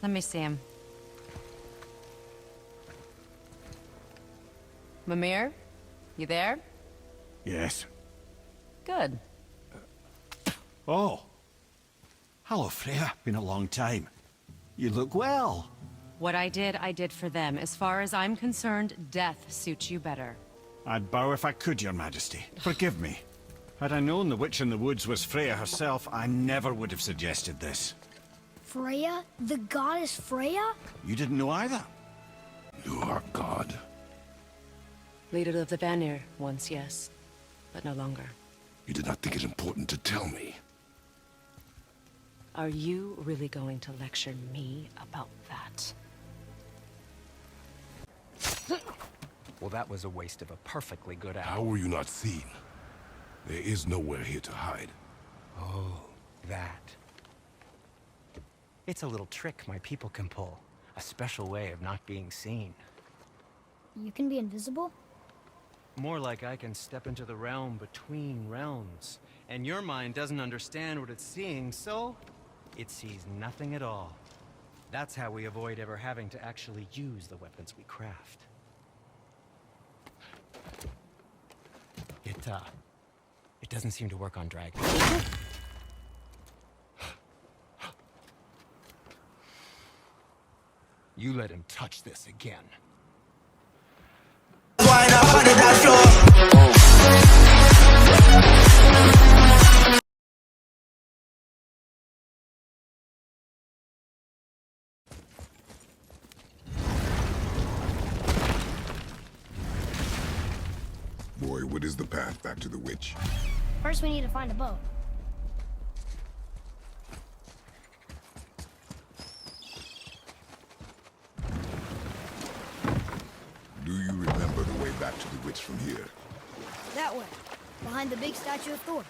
Let me see him. Mimir? You there? Yes. Good. Oh. Hello, Freya. Been a long time. You look well. What I did for them. As far as I'm concerned, death suits you better. I'd bow if I could, Your Majesty. Forgive me. Had I known the witch in the woods was Freya herself, I never would have suggested this. Freya? The goddess Freya? You didn't know either? You are God. Leader of the Vanir, once yes, but no longer. You did not think it important to tell me. Are you really going to lecture me about that? Well, that was a waste of a perfectly good hour. How were you not seen? There is nowhere here to hide. Oh, that. It's a little trick my people can pull. A special way of not being seen. You can be invisible? More like I can step into the realm between realms. And your mind doesn't understand what it's seeing, so it sees nothing at all. That's how we avoid ever having to actually use the weapons we craft. It doesn't seem to work on dragons. You let him touch this again. Boy, what is the path back to the witch? First we need to find a boat. Do you remember the way back to the witch from here? That way. Behind the big statue of Thor.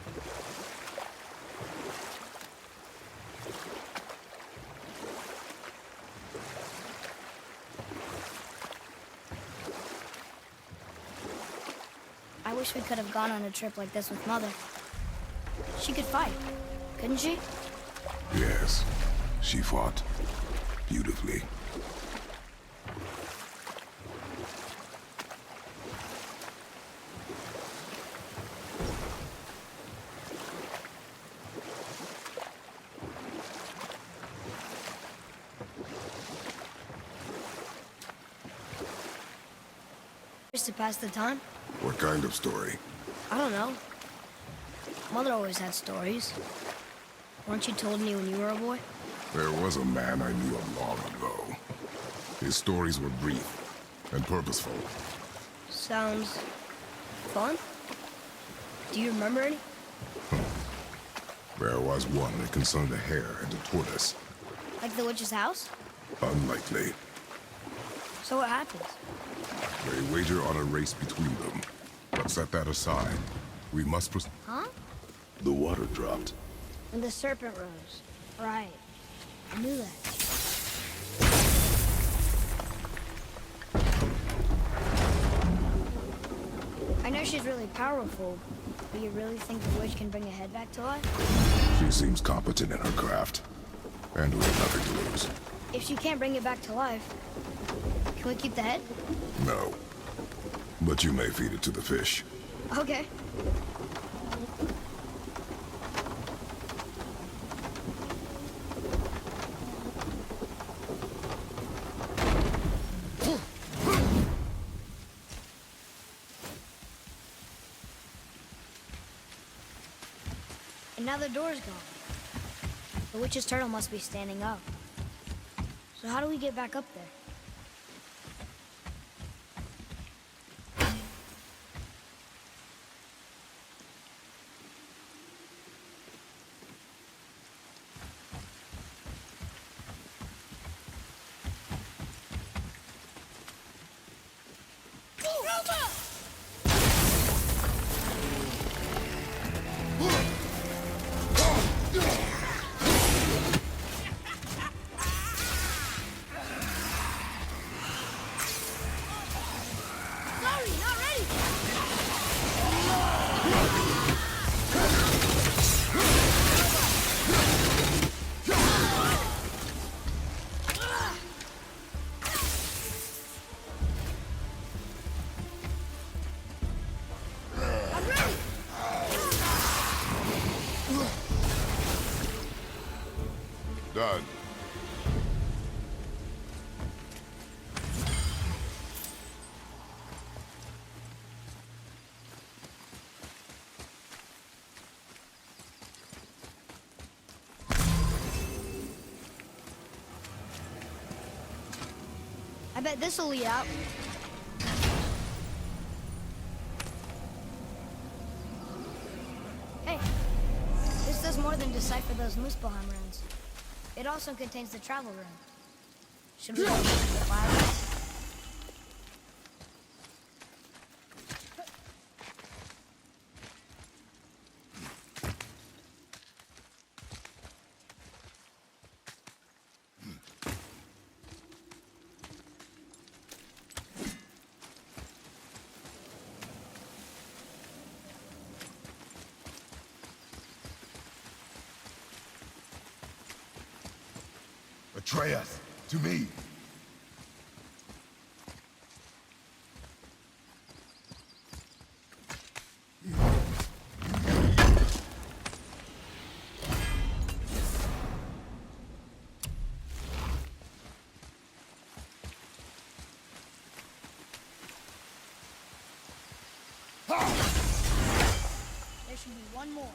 I wish we could have gone on a trip like this with Mother. She could fight, couldn't she? Yes. She fought. Beautifully. Just to pass the time? What kind of story? I don't know. Mother always had stories. Weren't you told me when you were a boy? There was a man I knew long ago. His stories were brief and purposeful. Sounds fun. Do you remember any? There was one that concerned a hare and a tortoise. Like the witch's house? Unlikely. So what happens? They wager on a race between them. But set that aside. We must Huh? The water dropped. When the serpent rose. Right. I knew that. I know she's really powerful, but you really think the witch can bring a head back to life? She seems competent in her craft. And we have nothing to lose. If she can't bring it back to life, can we keep the head? No. But you may feed it to the fish. Okay. And now the door's gone. The witch's turtle must be standing up. So how do we get back up there? Done. I bet this'll lead out. Hey, this does more than decipher those Muspelheim runes. It also contains the travel rune. Should we go to the fire? Atreus, to me. There should be one more.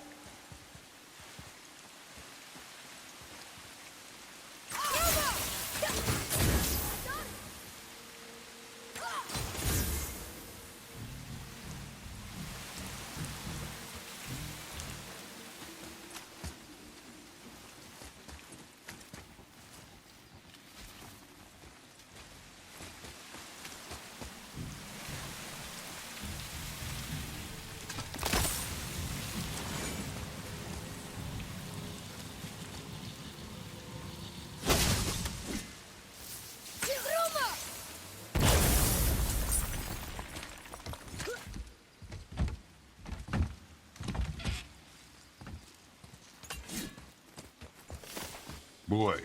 Boy.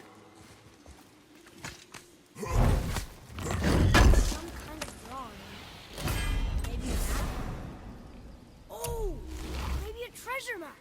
Some kind of drawing. Maybe a map? Oh! Maybe a treasure map!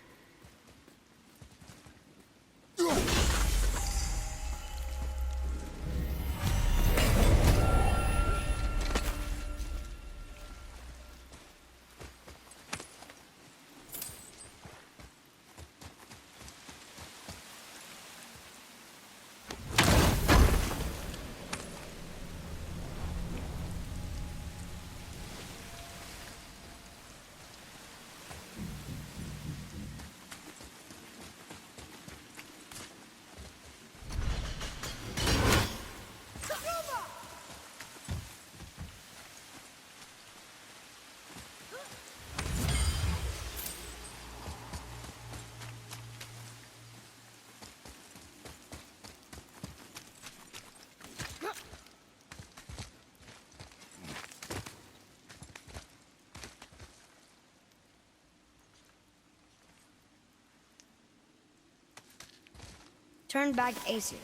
Turned back Aesir.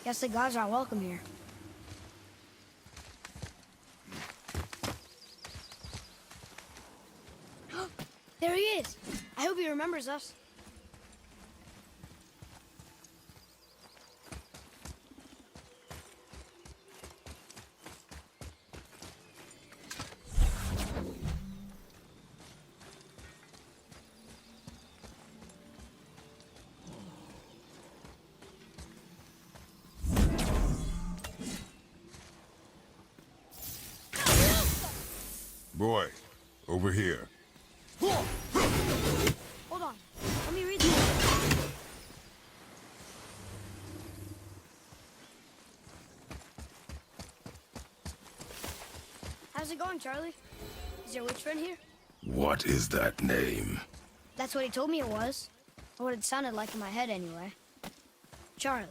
Guess the gods are welcome here. There he is! I hope he remembers us. Boy, over here. Hold on. Let me read this. How's it going, Charlie? Is your witch friend here? What is that name? That's what he told me it was. Or what it sounded like in my head, anyway. Charlie.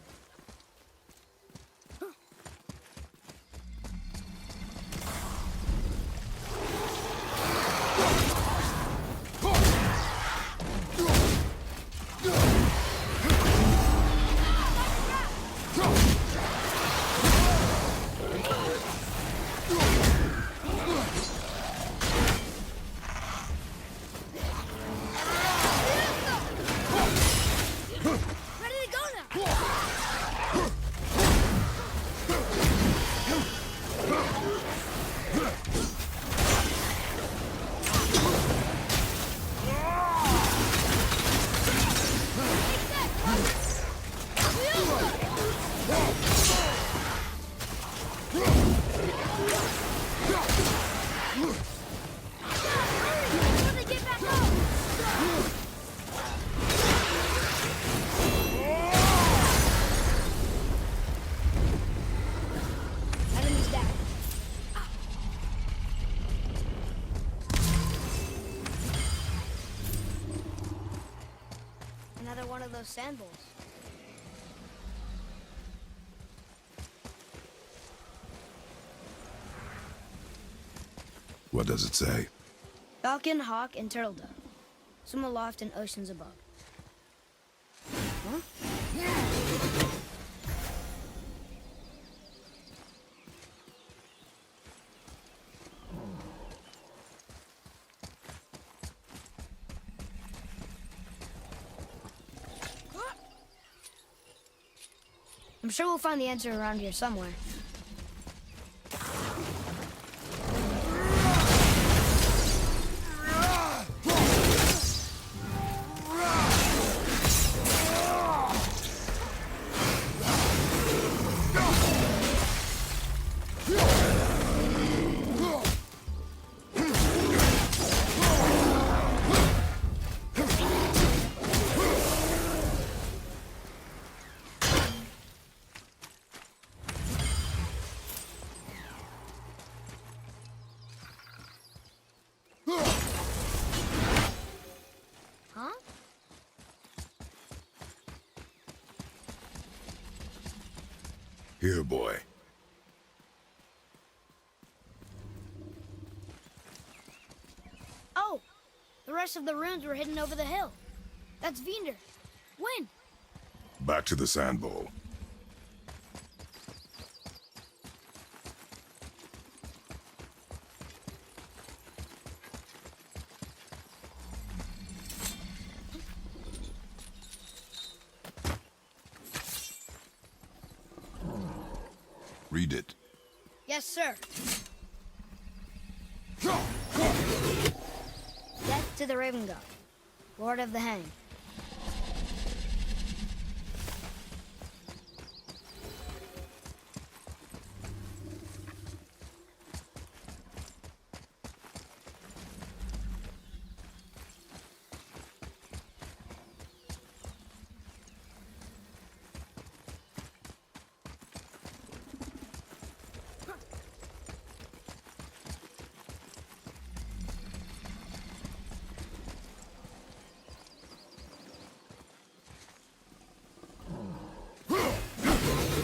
Ready to go now! Enemies down. Another one of those sand bowls. What does it say? Falcon, hawk, and turtle dove. Swim aloft in oceans above. Huh? I'm sure we'll find the answer around here somewhere. Huh? Here, boy. Oh! The rest of the runes were hidden over the hill. That's Vinder. When? Back to the sand bowl. Read it. Yes, sir. Death to the Raven God, Lord of the Hang.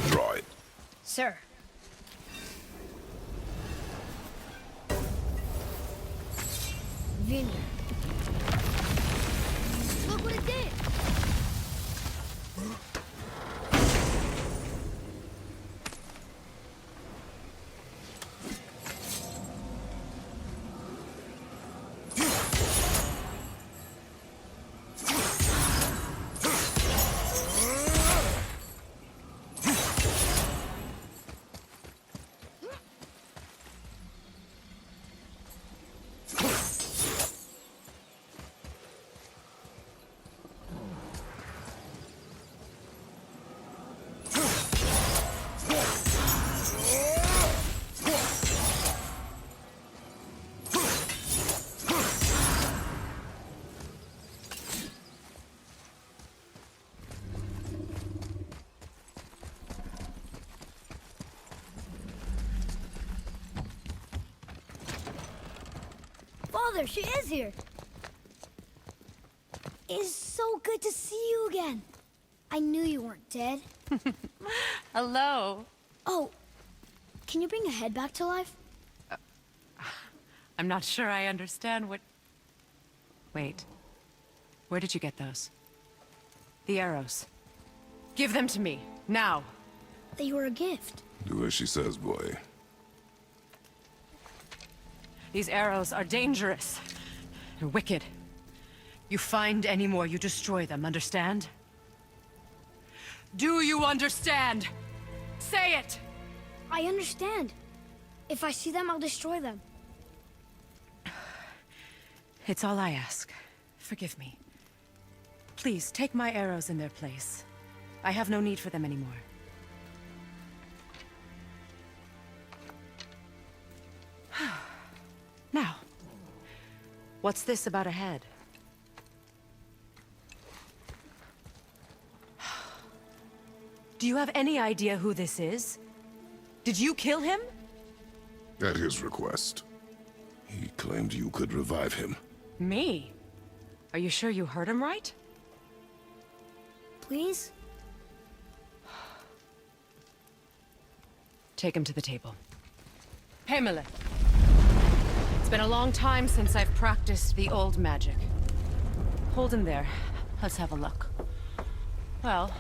Draw it. Sir. Vinder. Look what it did! Father, she is here. It's so good to see you again. I knew you weren't dead. Hello. Oh, can you bring a head back to life? I'm not sure I understand what... Wait. Where did you get those? The arrows. Give them to me, now. They were a gift. Do as she says, boy. These arrows are dangerous and wicked. You find any more, you destroy them, understand? Do you understand? Say it! I understand. If I see them, I'll destroy them. It's all I ask. Forgive me. Please, take my arrows in their place. I have no need for them anymore. Now, what's this about a head? Do you have any idea who this is? Did you kill him? At his request. He claimed you could revive him. Me? Are you sure you heard him right? Please? Take him to the table. Himmler. It's been a long time since I've practiced the old magic. Hold him there. Let's have a look. Well,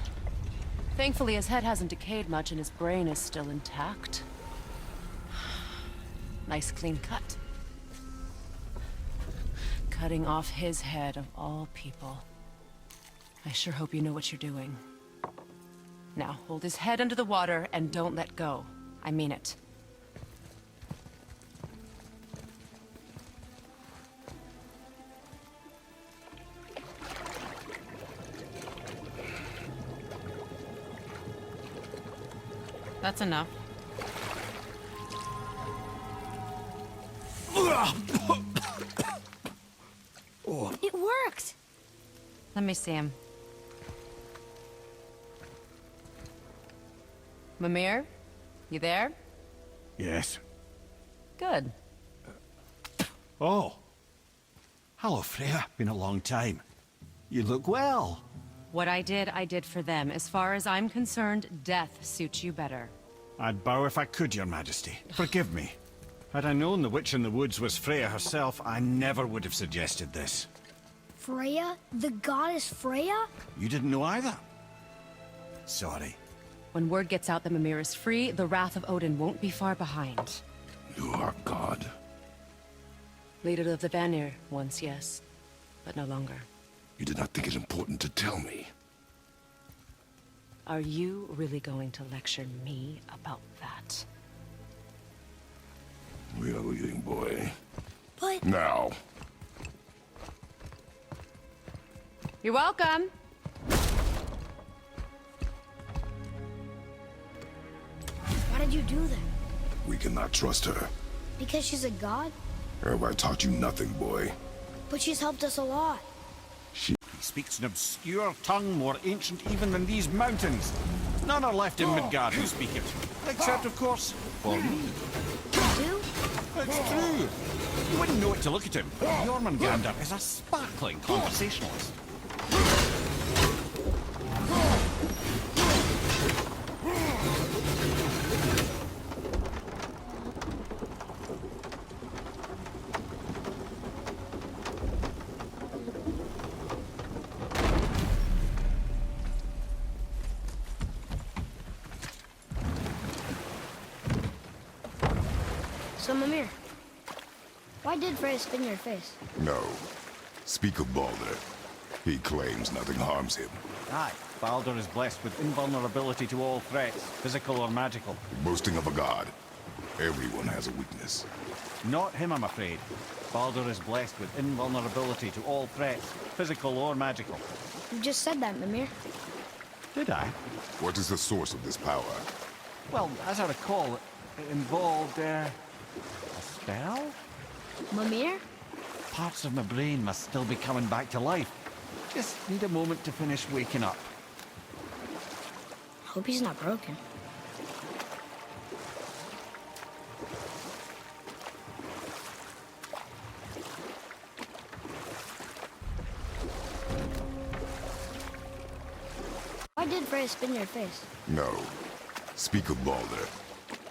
thankfully his head hasn't decayed much and his brain is still intact. Nice clean cut. Cutting off his head of all people. I sure hope you know what you're doing. Now, hold his head under the water and don't let go. I mean it. That's enough. It worked! Let me see him. Mimir? You there? Yes. Good. Oh. Hello, Freya. Been a long time. You look well. What I did for them. As far as I'm concerned, death suits you better. I'd bow if I could, Your Majesty. Forgive me. Had I known the witch in the woods was Freya herself, I never would have suggested this. Freya? The goddess Freya? You didn't know either? Sorry. When word gets out that Mimir is free, the wrath of Odin won't be far behind. You are God. Leader of the Vanir, once, yes. But no longer. You did not think it important to tell me. Are you really going to lecture me about that? We are leaving, boy. But... Now. You're welcome! Why did you do that? We cannot trust her. Because she's a god? Have I taught you nothing, boy? But she's helped us a lot. He speaks an obscure tongue more ancient even than these mountains. None are left in Midgard who speak it. Except, of course, for me. You? It's true. You wouldn't know it to look at him. Jormungandr is a sparkling conversationalist. So, Mimir, why did Freya spin your face? No. Speak of Baldur. He claims nothing harms him. Aye, Baldur is blessed with invulnerability to all threats, physical or magical. Boasting of a god. Everyone has a weakness. Not him, I'm afraid. Baldur is blessed with invulnerability to all threats, physical or magical. You just said that, Mimir. Did I? What is the source of this power? Well, as I recall, it involved, a spell? Mimir? Parts of my brain must still be coming back to life. Just need a moment to finish waking up. Hope he's not broken. Why did Freya spin your face? No. Speak of Baldur.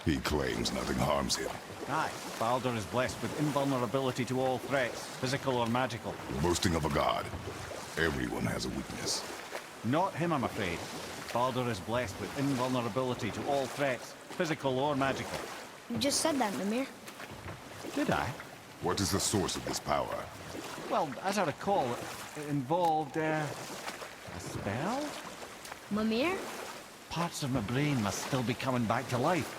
He claims nothing harms him. Aye, Baldur is blessed with invulnerability to all threats, physical or magical. Boasting of a god. Everyone has a weakness. Not him, I'm afraid. Baldur is blessed with invulnerability to all threats, physical or magical. You just said that, Mimir. Did I? What is the source of this power? Well, as I recall, it involved, a spell? Mimir? Parts of my brain must still be coming back to life.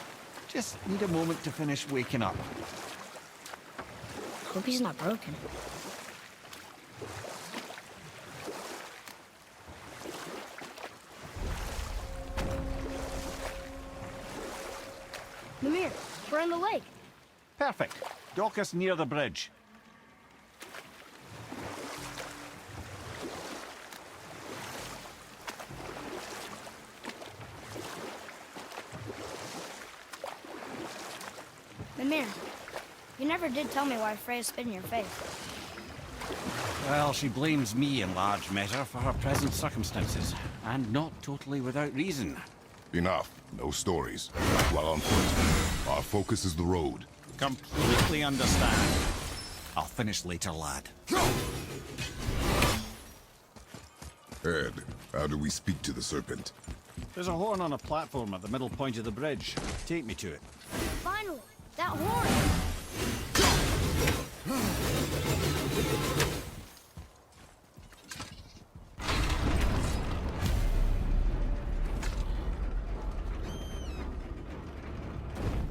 Just need a moment to finish waking up. Hope he's not broken. Mimir, we're in the lake. Perfect. Dock us near the bridge. Mimir, you never did tell me why Freya spit in your face. Well, she blames me in large measure for her present circumstances, and not totally without reason. Enough. No stories. While on foot, our focus is the road. Completely understand. I'll finish later, lad. Ed, how do we speak to the serpent? There's a horn on a platform at the middle point of the bridge. Take me to it. Finally, that horn!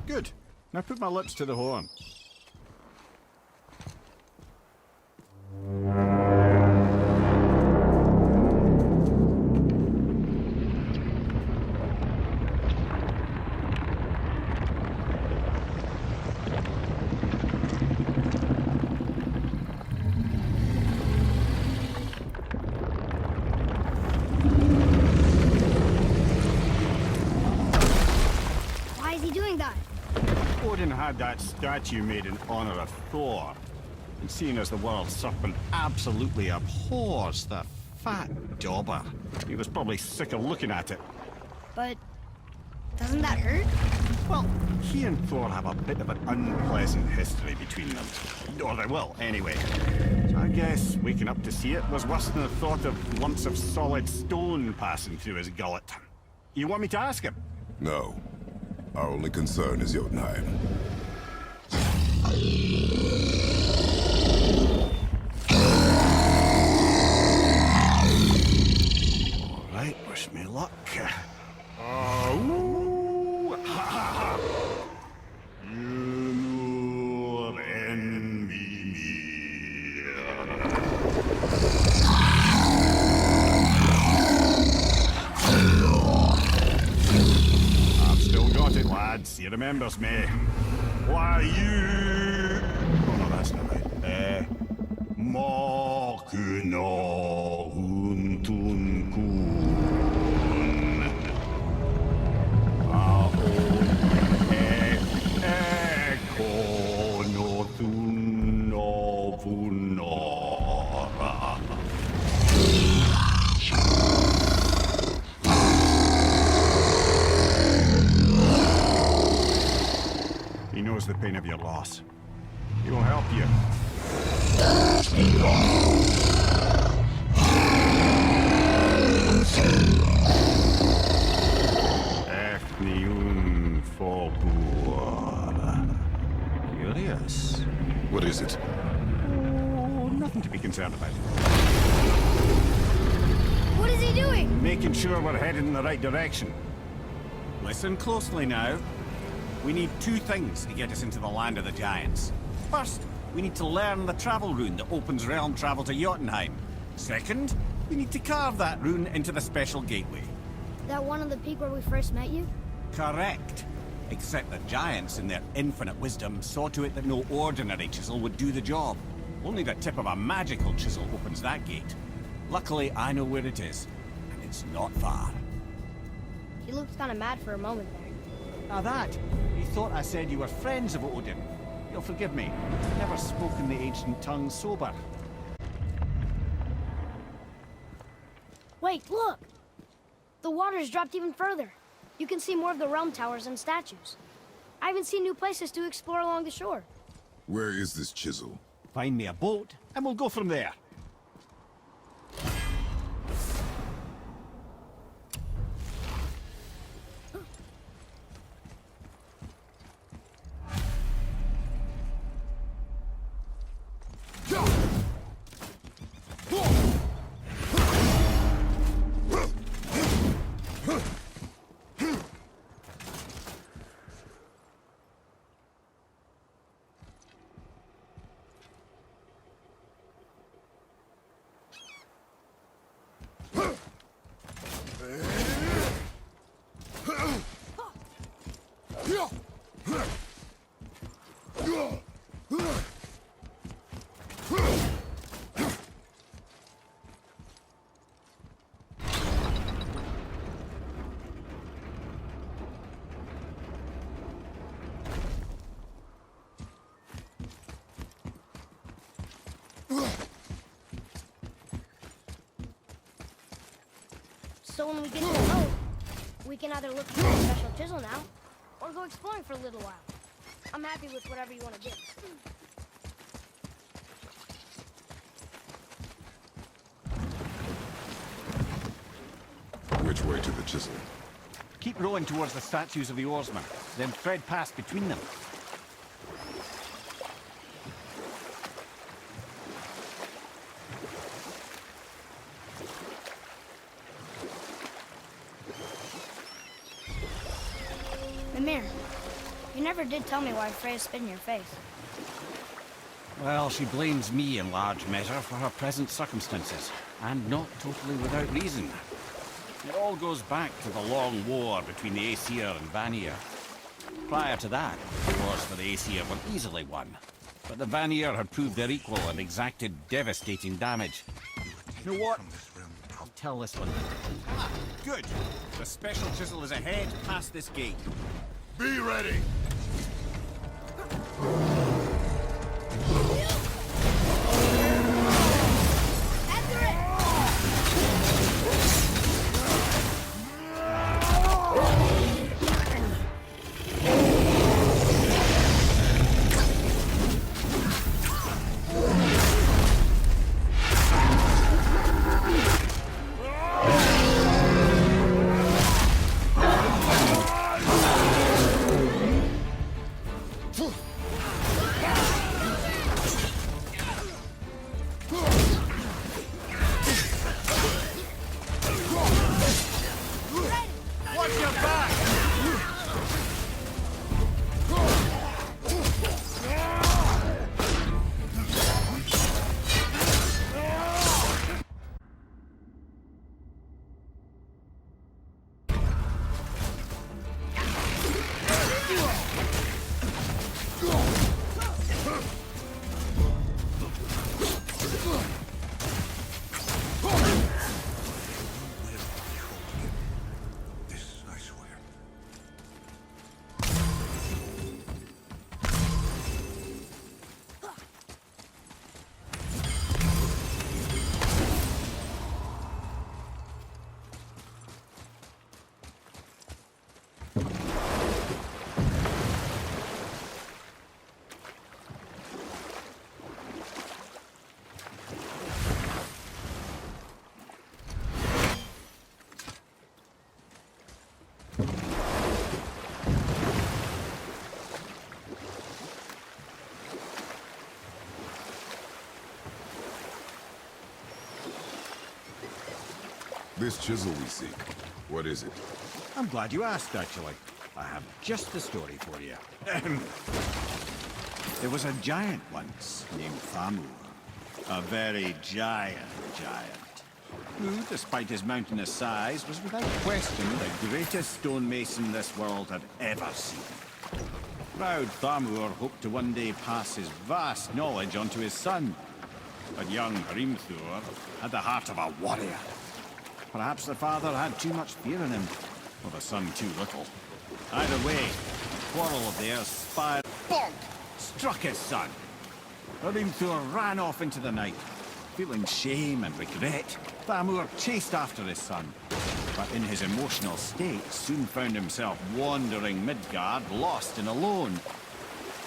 Good. Now put my lips to the horn. Why is he doing that? Odin had that statue made in honor of Thor. And seeing as the world serpent absolutely abhors the fat dauber, he was probably sick of looking at it. But doesn't that hurt? Well, he and Thor have a bit of an unpleasant history between them. Or they will, anyway. So I guess waking up to see it was worse than the thought of lumps of solid stone passing through his gullet. You want me to ask him? No. Our only concern is Jotunheim. All right, wish me luck. Ooh, ha, ha, ha. Mimir and Mimir. I've still got it, lads. He remembers me. Why, you... Oh, no, that's not right. Makuna huntun kun. Aon ekonothun novunora. He knows the pain of your loss. He will help you. Efniun Forbur. Curious. What is it? Oh, nothing to be concerned about. What is he doing? Making sure we're headed in the right direction. Listen closely now. We need two things to get us into the land of the giants. First, we need to learn the travel rune that opens realm travel to Jotunheim. Second, we need to carve that rune into the special gateway. That one on the peak where we first met you? Correct. Except the giants, in their infinite wisdom, saw to it that no ordinary chisel would do the job. Only the tip of a magical chisel opens that gate. Luckily, I know where it is, and it's not far. He looked kind of mad for a moment there. Now that, you thought I said you were friends of Odin. You'll forgive me. I've never spoken the ancient tongue sober. Wait, look! The water's dropped even further. You can see more of the realm towers and statues. I even see new places to explore along the shore. Where is this chisel? Find me a boat, and we'll go from there. So when we get to the boat, we can either look for a special chisel now, or go exploring for a little while. I'm happy with whatever you want to do. Which way to the Chisel? Keep rowing towards the statues of the oarsmen, then thread past between them. Mimir, you never did tell me why Freya spit in your face. Well, she blames me in large measure for her present circumstances, and not totally without reason. It all goes back to the long war between the Aesir and Vanir. Prior to that, the wars for the Aesir were easily won, but the Vanir had proved their equal and exacted devastating damage. You know what? I'll tell this one. Ah, good. The special chisel is ahead past this gate. Be ready! This chisel we seek, what is it? I'm glad you asked, actually. I have just the story for you. There was a giant once named Thamur. A very giant, who, despite his mountainous size, was without question the greatest stonemason this world had ever seen. Proud Thamur hoped to one day pass his vast knowledge on to his son. But young Hrimthur had the heart of a warrior. Perhaps the father had too much fear in him, or the son too little. Either way, the quarrel of theirs spiraled, bonk, struck his son. Hrimthur ran off into the night. Feeling shame and regret, Thamur chased after his son, but in his emotional state soon found himself wandering Midgard, lost and alone.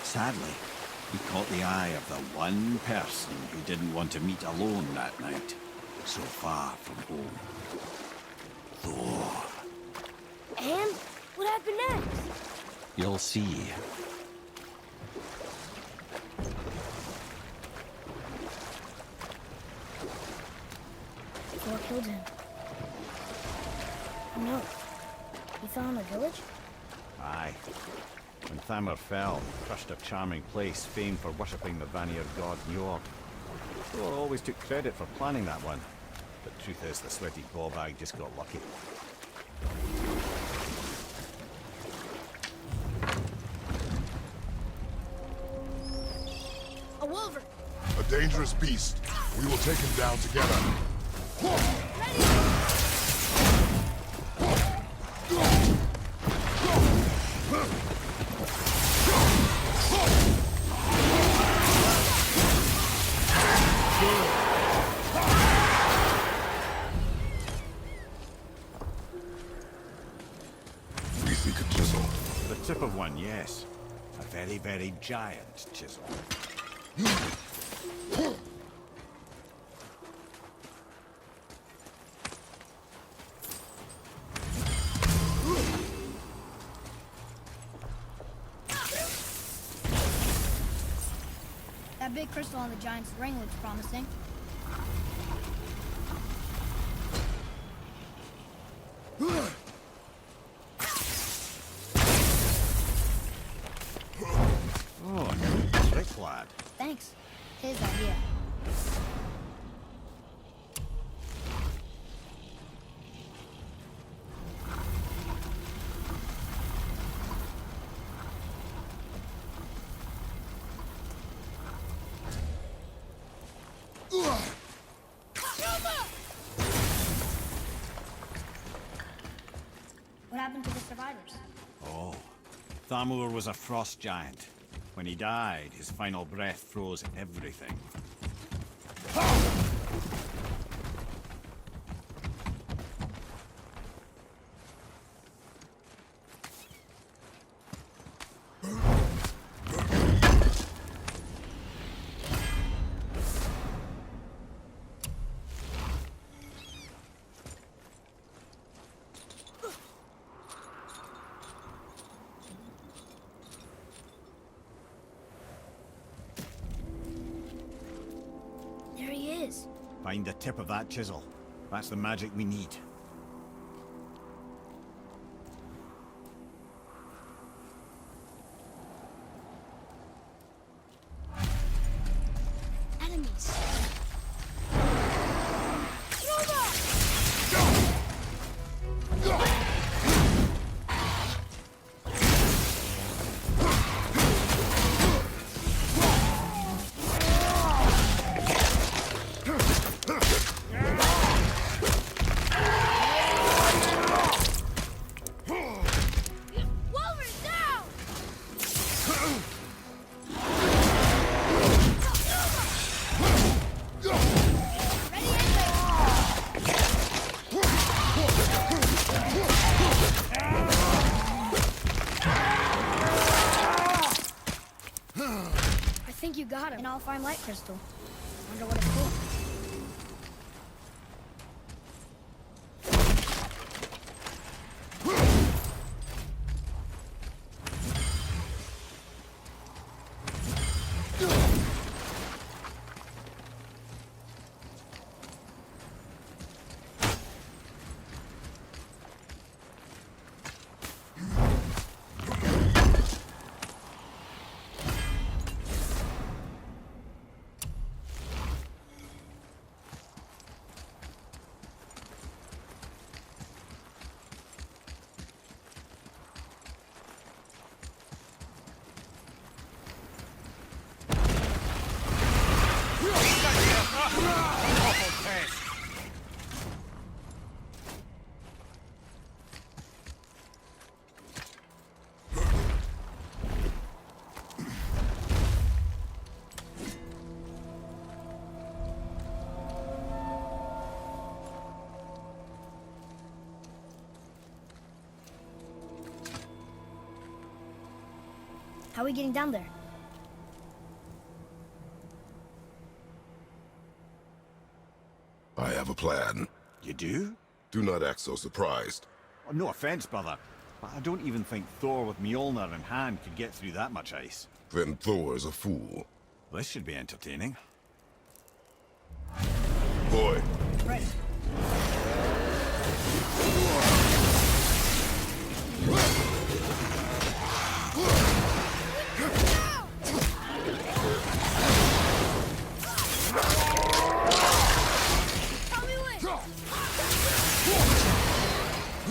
Sadly, he caught the eye of the one person who didn't want to meet alone that night, so far from home. Thor. And what happened next? You'll see. Thor killed him. No. He fell in the village? Aye. When Thamur fell, he crushed a charming place famed for worshipping the Vanir god Njord. Thor always took credit for planning that one. But truth is, the sweaty ballbag just got lucky. A wolver! A dangerous beast. We will take him down together. seek a chisel. The tip of one, yes. A very, very giant chisel. That big crystal on the giant's ring looks promising. Oh, good trick, lad. Thanks. His idea. What happened to the survivors? Oh, Thamur was a frost giant. When he died, his final breath froze everything. There he is. Find the tip of that chisel. That's the magic we need. Enemies. I think you got him. An all-fine light crystal. Wonder what it's for. How are we getting down there? I have a plan. You do? Do not act so surprised. Oh, no offense, brother, but I don't even think Thor with Mjolnir in hand could get through that much ice. Then Thor's a fool. This should be entertaining. Boy, Ready.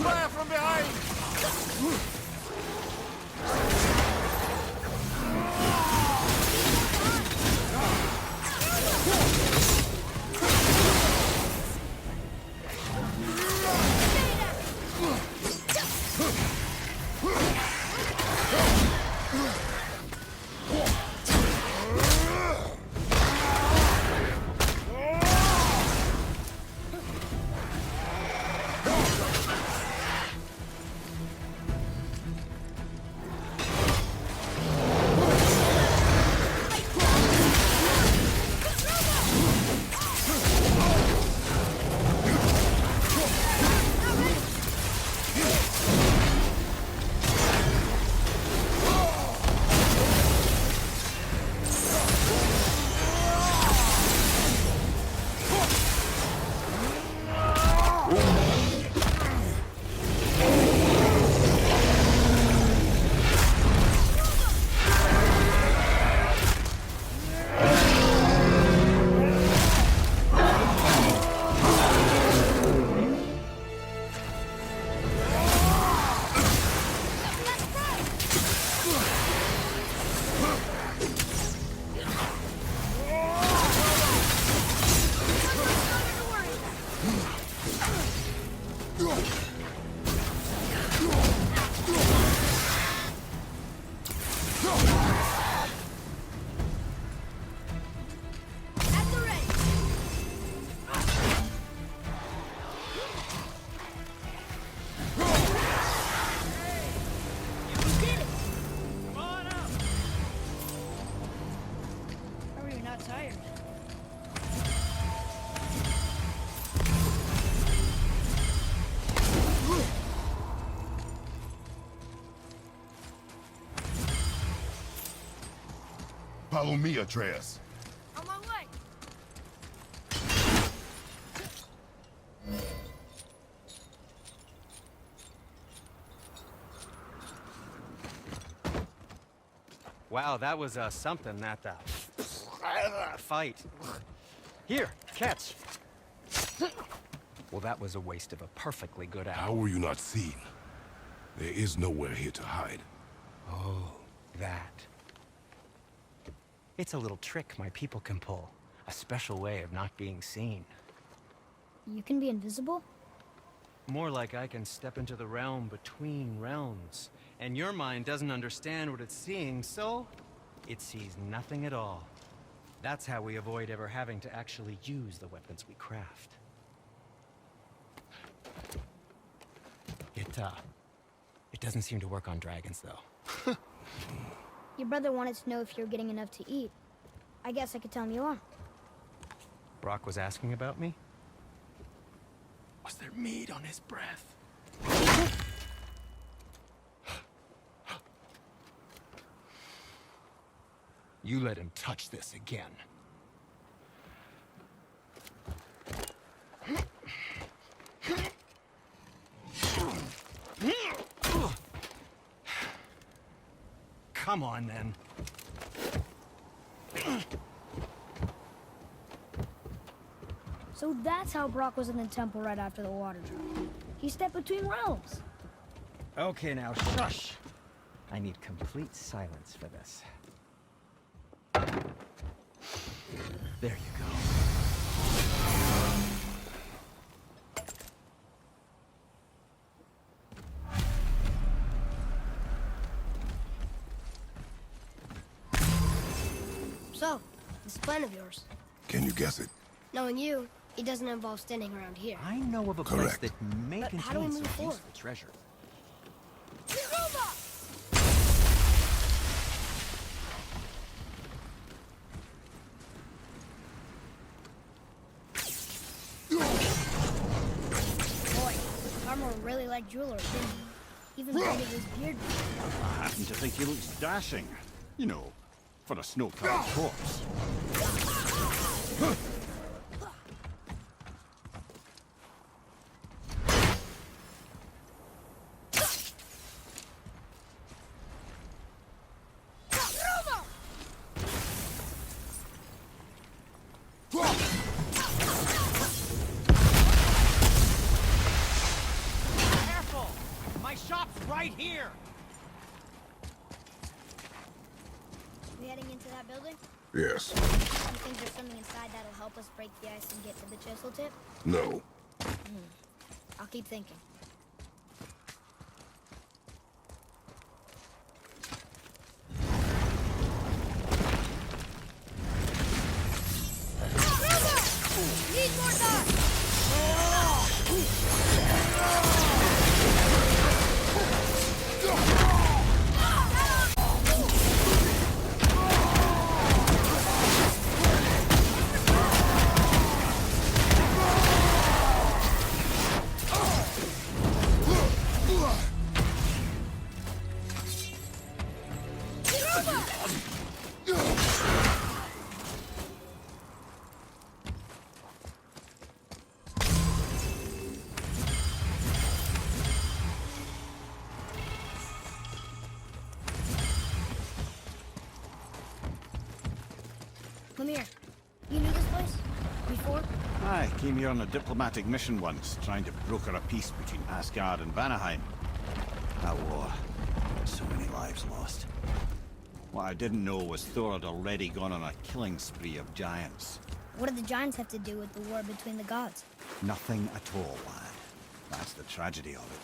Fire from behind! Follow me, Atreus. On my way. Wow, that was something, that fight. Here, catch. Well, that was a waste of a perfectly good hour. How were you not seen? There is nowhere here to hide. Oh, that. It's a little trick my people can pull. A special way of not being seen. You can be invisible? More like I can step into the realm between realms. And your mind doesn't understand what it's seeing, so it sees nothing at all. That's how we avoid ever having to actually use the weapons we craft. It doesn't seem to work on dragons, though. Your brother wanted to know if you're getting enough to eat. I guess I could tell him you are. Brock was asking about me? Was there meat on his breath? You let him touch this again. Come on, then. So that's how Brock was in the temple right after the water drop. He stepped between realms. Okay, now, shush! I need complete silence for this. There you go. So, this plan of yours. Can you guess it? Knowing you, it doesn't involve standing around here. I know of a Correct. place that may But how do we contain some move forward? useful treasure. Boy, Armor really liked jewelry, didn't he? Even painted his beard. I happen to think he looks dashing. You know, for a snow-covered corpse. Careful! My shop's right here! We heading into that building? Yes. You think there's something inside that'll help us break the ice and get to the chisel tip? No. I'll keep thinking. Need more time! Mimir, you knew this place? Before? I came here on a diplomatic mission once, trying to broker a peace between Asgard and Vanaheim. That war. So many lives lost. What I didn't know was Thor had already gone on a killing spree of giants. What do the giants have to do with the war between the gods? Nothing at all, lad. That's the tragedy of it.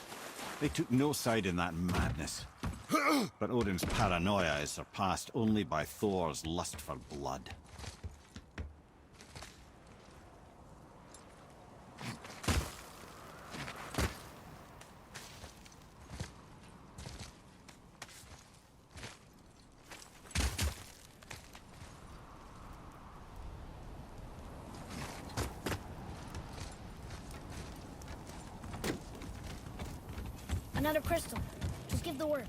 They took no side in that madness. But Odin's paranoia is surpassed only by Thor's lust for blood. Another crystal. Just give the word.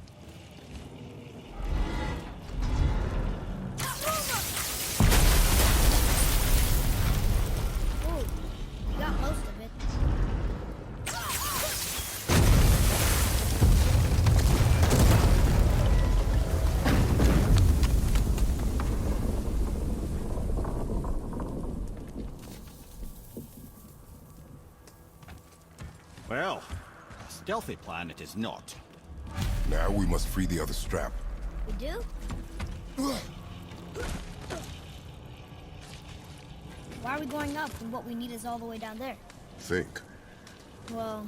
stealthy plan it is not. Now we must free the other strap. We do? Why are we going up when what we need is all the way down there? Think. Well,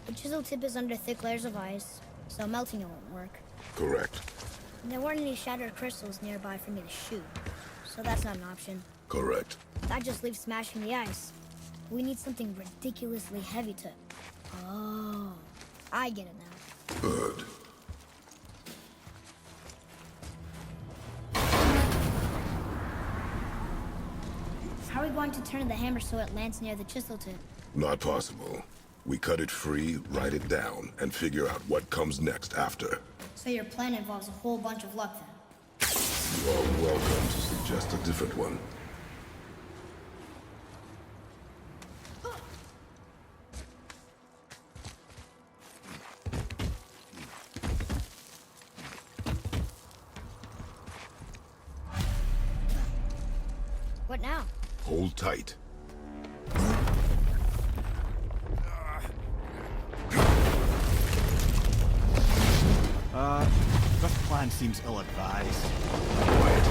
the chisel tip is under thick layers of ice, so melting it won't work. Correct. And there weren't any shattered crystals nearby for me to shoot, so that's not an option. Correct. That just leaves smashing the ice. We need something ridiculously heavy to... Oh, I get it now. Good. How are we going to turn the hammer so it lands near the chisel tip? Not possible. We cut it free, write it down, and figure out what comes next after. So your plan involves a whole bunch of luck then? You are welcome to suggest a different one. What now? Hold tight. This plan seems ill-advised. Quiet.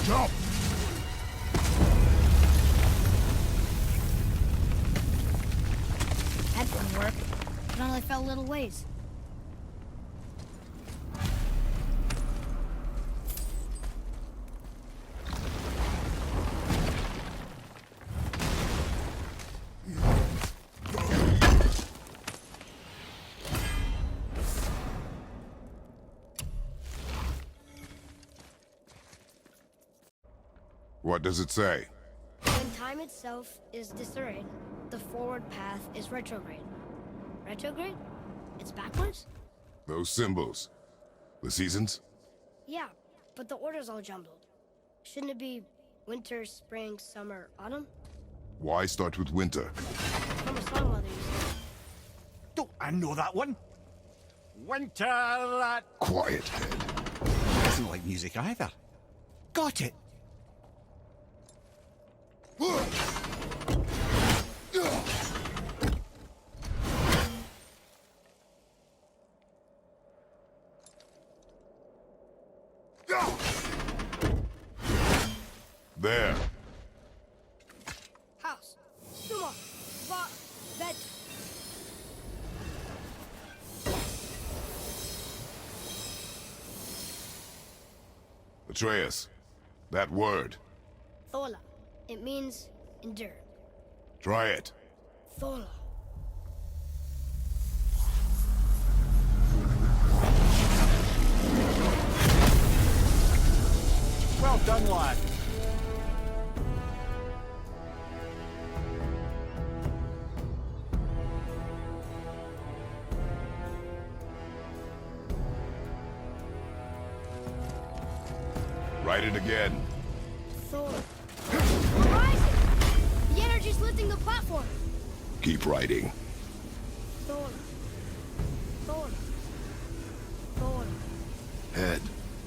Jump! That didn't work. It only fell a little ways. What does it say? When time itself is disarrayed, the forward path is retrograde. Retrograde? It's backwards? Those symbols. The seasons? Yeah, but the order's all jumbled. Shouldn't it be winter, spring, summer, autumn? Why start with winter? From a song mother used to. Don't I know that one? Winter that Quiet, head. doesn't like music either. Got it. There. House. Suma. Vet. Atreus. That word. Thola. It means endure. Try it. Thola. Well done, lad. Write it again. Thola. We're rising! The energy's lifting the platform! Keep writing. Thola. Thola. Thola. Head.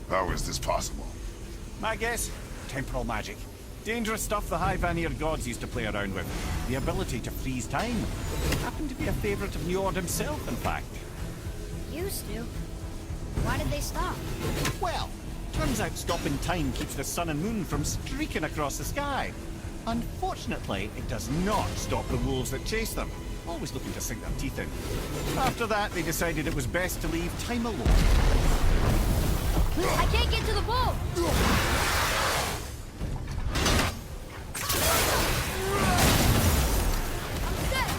How is this possible? My guess? Temporal magic. Dangerous stuff the High Vanir gods used to play around with. The ability to freeze time. Happened to be a favorite of Njord himself, in fact. Used to. Why did they stop? Well, turns out stopping time keeps the sun and moon from streaking across the sky. Unfortunately, it does not stop the wolves that chase them, always looking to sink their teeth in. After that, they decided it was best to leave time alone. I can't get to the bull! I'm set!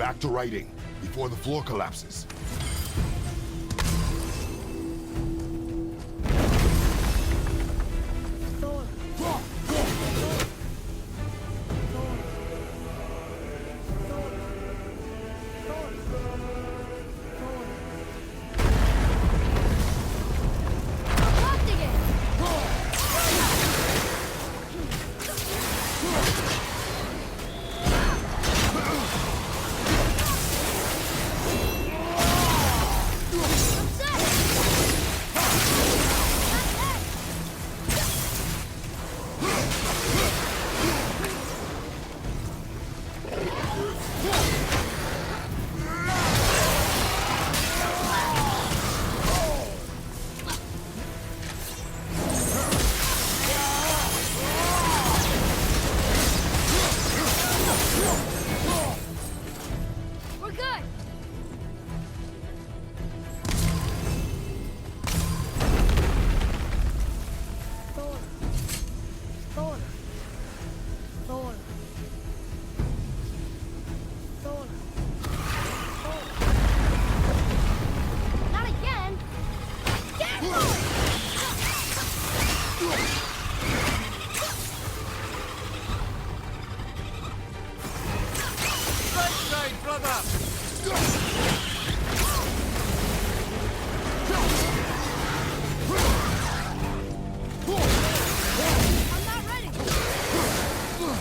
Back to writing, before the floor collapses. We're good. Thor. Thor. Thor. Thor. Thor. Not again. Get Thor! Right side, brother! I'm not ready. Thor.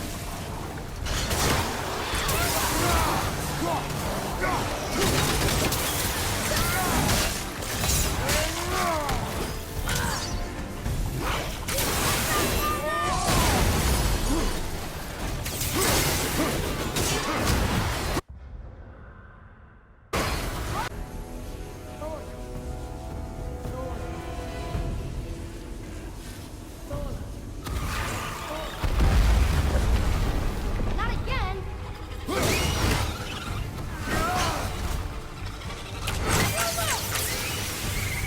Thor. Thor. Thor. Not again.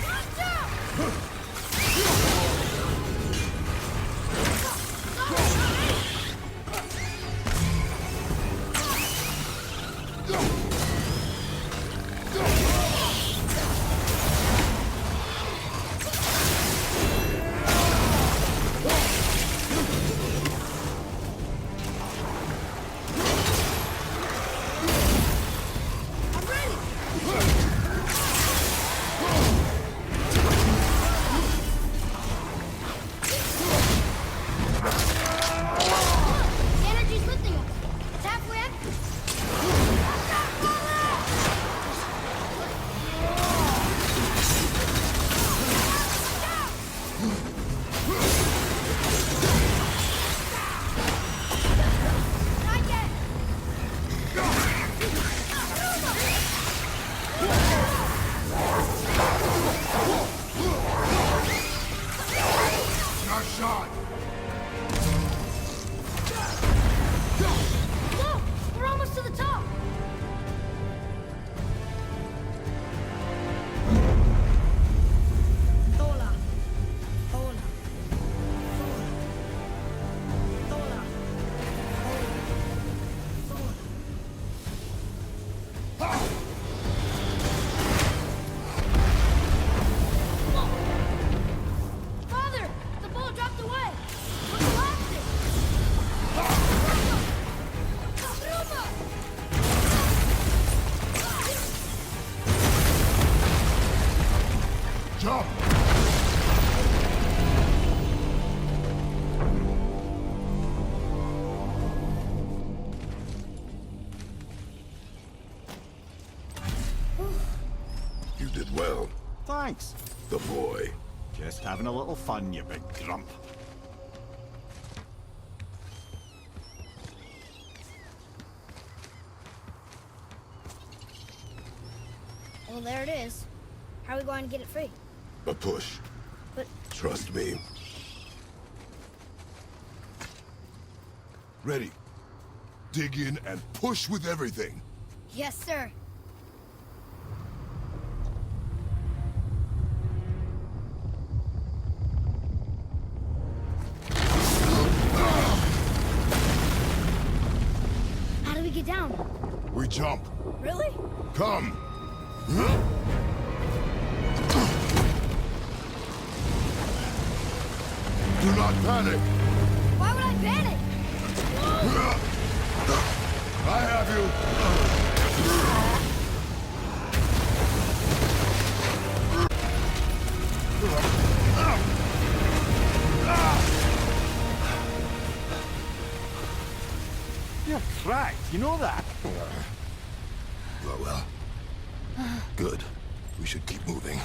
Watch out! I'm ready. The energy's lifting us. It's halfway empty. Not yet. Not shot! Look, we're almost to the top. Thola. Thola. Thola. Thola. Father, the ball dropped away. We're collapsing. Jump! You did well, Thanks. the boy. Just having a little fun, you big grump. Well, there it is. How are we going to get it free? A push. But Trust me. Ready. Dig in and push with everything. yes, sir. How do we get down? We jump. Really? Come. Do not panic. Why would I panic? I have you. You're cracked, you know that? Well. Good. We should keep moving.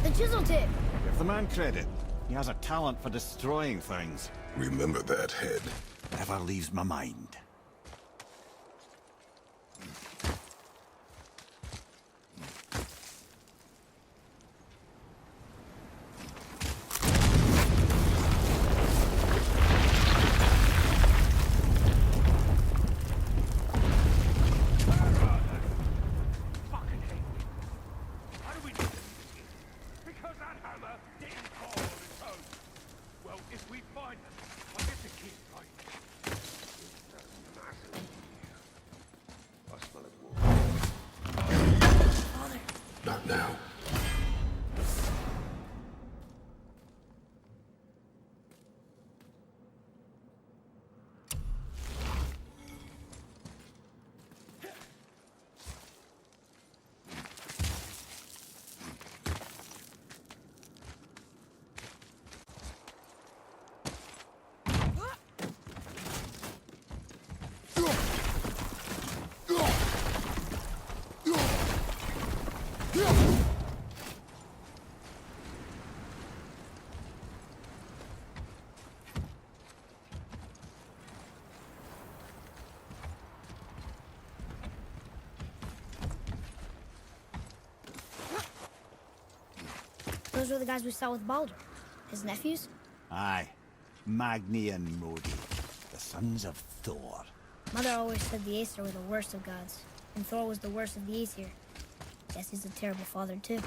The chisel tip. Give the man credit. He has a talent for destroying things. Remember that head. Never leaves my mind. Not now. Those were the guys we saw with Baldur. His nephews? Aye. Magni and Modi, the sons of Thor. Mother always said the Aesir were the worst of gods, and Thor was the worst of the Aesir. Guess he's a terrible father, too.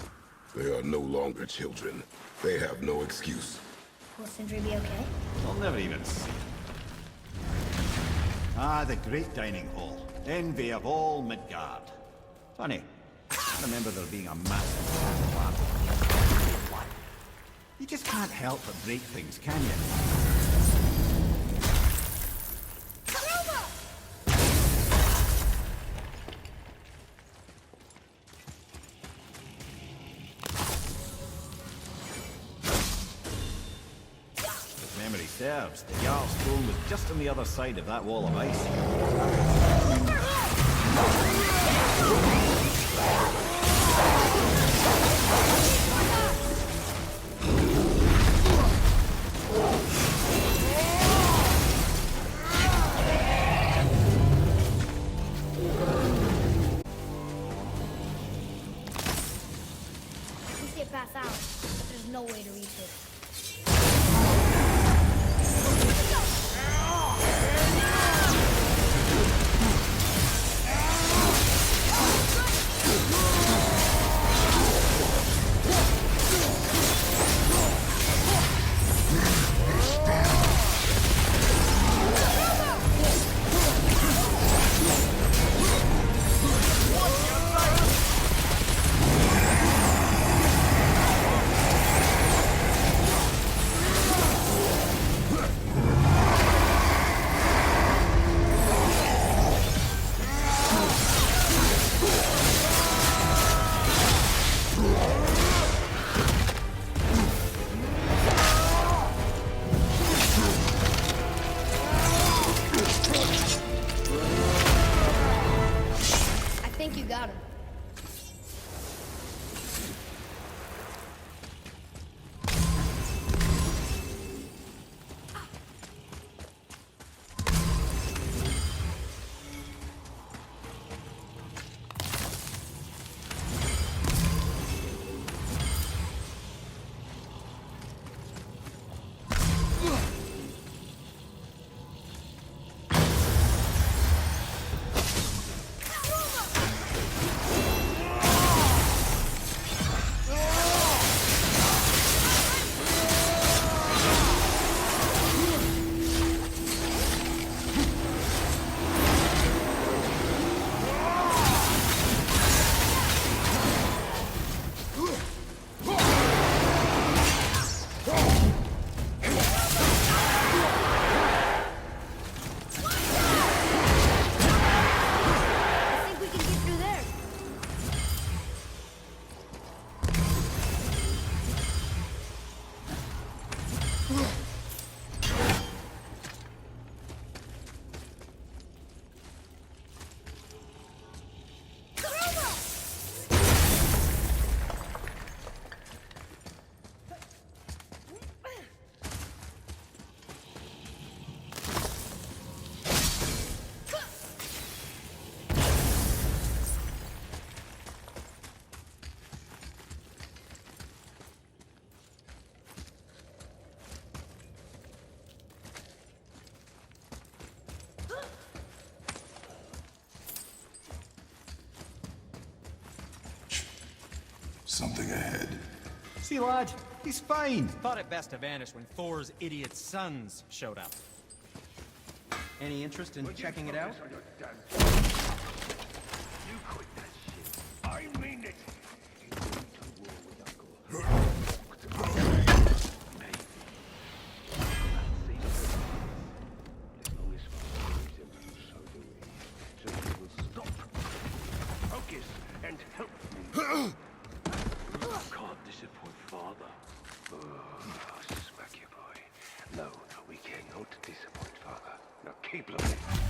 They are no longer children. They have no excuse. Will Sindri be okay? I'll never even see. Ah, the great dining hall. Envy of all Midgard. Funny, I remember there being a massive plan. You just can't help but break things, can you? If memory serves, the Jarl's throne was just on the other side of that wall of ice. We see it pass out, but there's no way to reach it. something ahead. See, lad, he's fine. Thought it best to vanish when Thor's idiot sons showed up. Any interest in checking it out? You quit that shit. I mean it. Focus and help me. You can't disappoint father. Smack you, boy. No, we cannot disappoint father. Now keep looking.